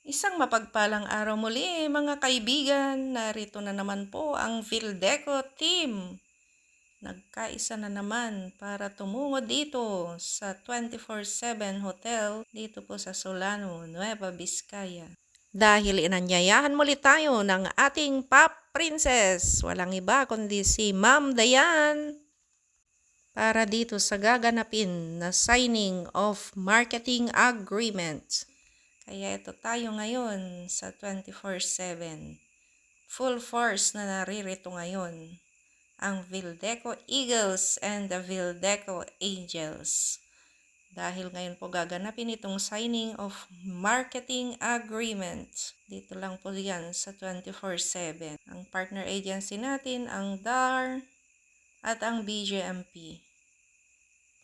Isang mapagpalang araw muli mga kaibigan, narito na naman po ang Vildeco team. Nagkaisa na naman para tumungo dito sa 24/7 Hotel dito po sa Solano, Nueva Vizcaya. Dahil inanyayahan muli tayo ng ating Pop Princess, walang iba kundi si Ma'am Dayan, para dito sa gaganapin na signing of marketing agreement. Kaya ito tayo ngayon sa 24/7. Full force na naririto ngayon ang Vildeco Eagles and the Vildeco Angels. Dahil ngayon po gaganapin itong signing of marketing agreement. Dito lang po yan sa 24/7. Ang partner agency natin, ang DAR at ang BGMP.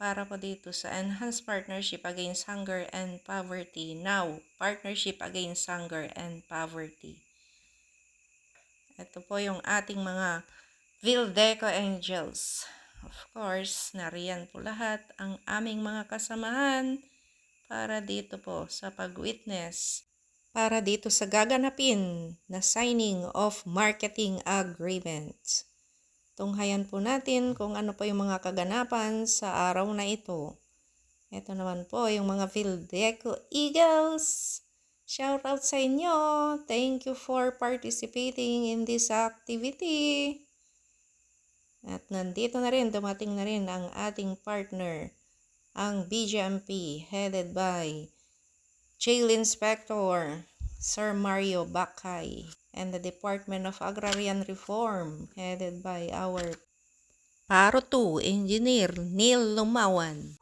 Para po dito sa Enhanced Partnership Against Hunger and Poverty. Now, Partnership Against Hunger and Poverty. Ito po yung ating mga Vildeco Angels. Of course, nariyan po lahat ang aming mga kasamahan para dito po sa pag-witness. Para dito sa gaganapin na signing of marketing agreement. Tunghayan po natin kung ano po yung mga kaganapan sa araw na ito. Ito naman po yung mga Vildeco Eagles. Shout out sa inyo. Thank you for participating in this activity. At nandito na rin, dumating na rin ang ating partner, ang BGMP, headed by Jail Inspector Sir Mario Bakay, and the Department of Agrarian Reform, headed by our Paro 2 Engineer Neil Lumawan,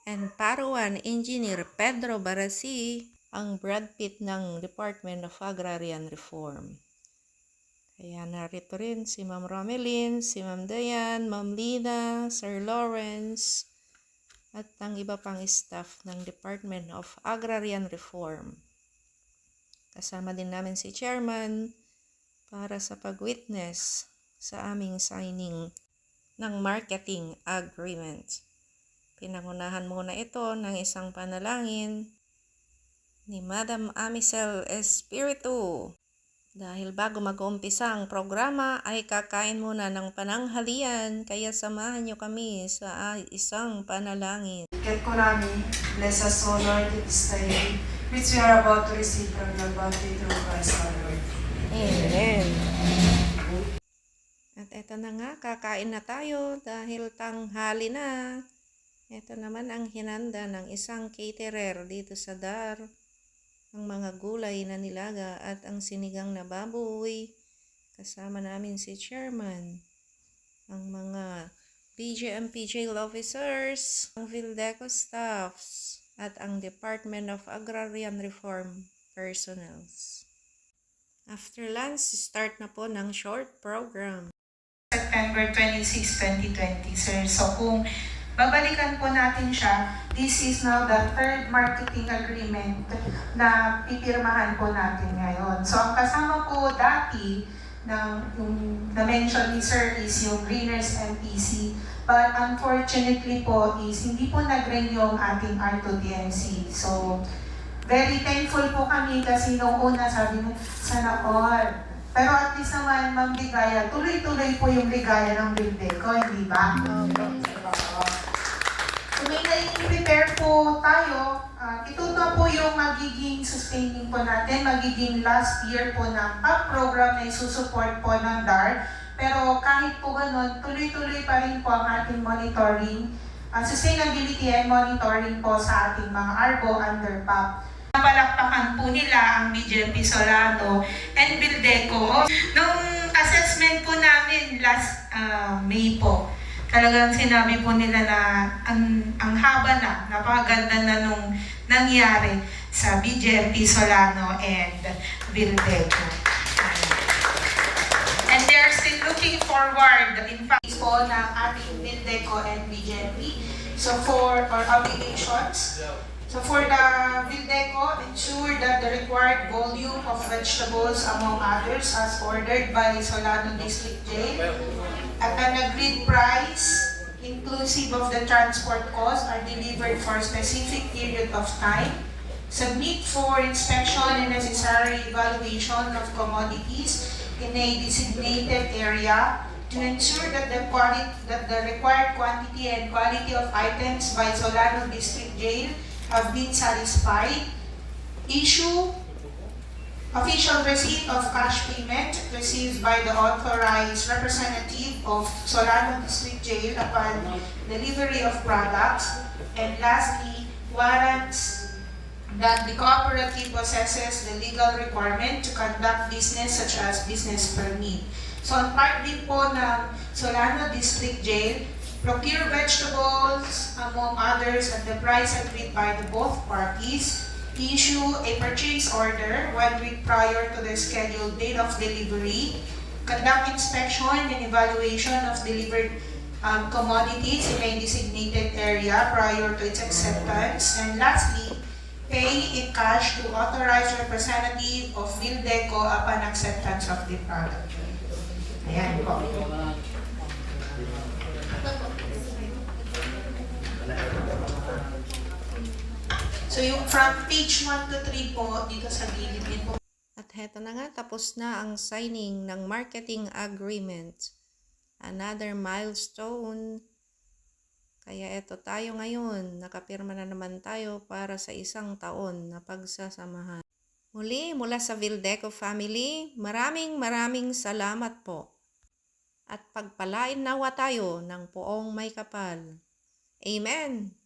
and Paro 1 Engineer Pedro Barasi, ang Brad Pitt ng Department of Agrarian Reform. Kaya narito rin si Ma'am Romelyn, si Ma'am Dayan, Ma'am Lina, Sir Lawrence, at ang iba pang staff ng Department of Agrarian Reform. Kasama din namin si Chairman para sa pag-witness sa aming signing ng marketing agreement. Pinangunahan muna ito ng isang panalangin ni Madam Amisel Espiritu. Dahil bago mag-umpisa ang programa ay kakain muna ng pananghalian, kaya samahan niyo kami sa isang panalangin. Get Konami, bless us, O Lord, this day, which we are about to receive from your bounty through Christ our Lord. Amen. At eto na nga, kakain na tayo dahil tanghali na. Ito naman ang hinanda ng isang caterer dito sa DAR. Ang mga gulay na nilaga at ang sinigang na baboy. Kasama namin si Chairman. Ang mga BGMP jail officers, ang Vildeco staffs, at ang Department of Agrarian Reform personnels. After lunch, start na po ng short program. September 26, 2020, sir. So kung babalikan po natin siya, this is now the third marketing agreement na pipirmahan po natin ngayon. So ang kasama po dati ng yung na-mention ni sir is yung Greeners MPC. But unfortunately po is hindi po nag-renew yung ating R2DMC. So very thankful po kami kasi noong una sabi mo, sana all. Pero at least naman, Ma'am Ligaya, tuloy-tuloy po yung ligaya ng Vildeco, hindi ba? So may na-prepare po tayo. Ito na po yung magiging sustaining po natin, magiging last year po ng PAP program na isusupport po ng DAR. Pero kahit po ganun, tuloy-tuloy pa rin po ang ating monitoring, sustainability and monitoring po sa ating mga ARGO under PAP. Napalakpakan po nila ang BGMP Solano and Vildeco. Nung assessment po namin last May po, talagang sinabi po nila na ang haba na, napakaganda na nung nangyari sa BGMP Solano and Vildeco. And they are still looking forward, in fact, po ng ating Vildeco and BGMP. So for our obligations, so for the Vildeco, ensure that the required volume of vegetables, among others, as ordered by Solano District Jail, at an agreed price in inclusive of the transport costs, are delivered for a specific period of time. Submit for inspection and necessary evaluation of commodities in a designated area to ensure that the required quantity and quality of items by Solano District Jail have been satisfied. Issue official receipt of cash payment received by the authorized representative of Solano District Jail upon delivery of products. And lastly, warrants that the cooperative possesses the legal requirement to conduct business such as business permit. So ang part din po ng Solano District Jail, procure vegetables among others at the price agreed by the both parties. Issue a purchase order 1 week prior to the scheduled date of delivery. Conduct inspection and evaluation of delivered commodities in a designated area prior to its acceptance. And lastly, pay in cash to authorized representative of Vildeco upon acceptance of the product. Ayan po. So yung from page 1 to 3 po, dito sa gilid din po. At heto na nga, tapos na ang signing ng marketing agreement. Another milestone. Kaya eto tayo ngayon, nakapirma na naman tayo para sa 1 taon na pagsasamahan. Muli, mula sa Vildeco family, maraming salamat po. At pagpalain nawa tayo ng poong may kapal. Amen!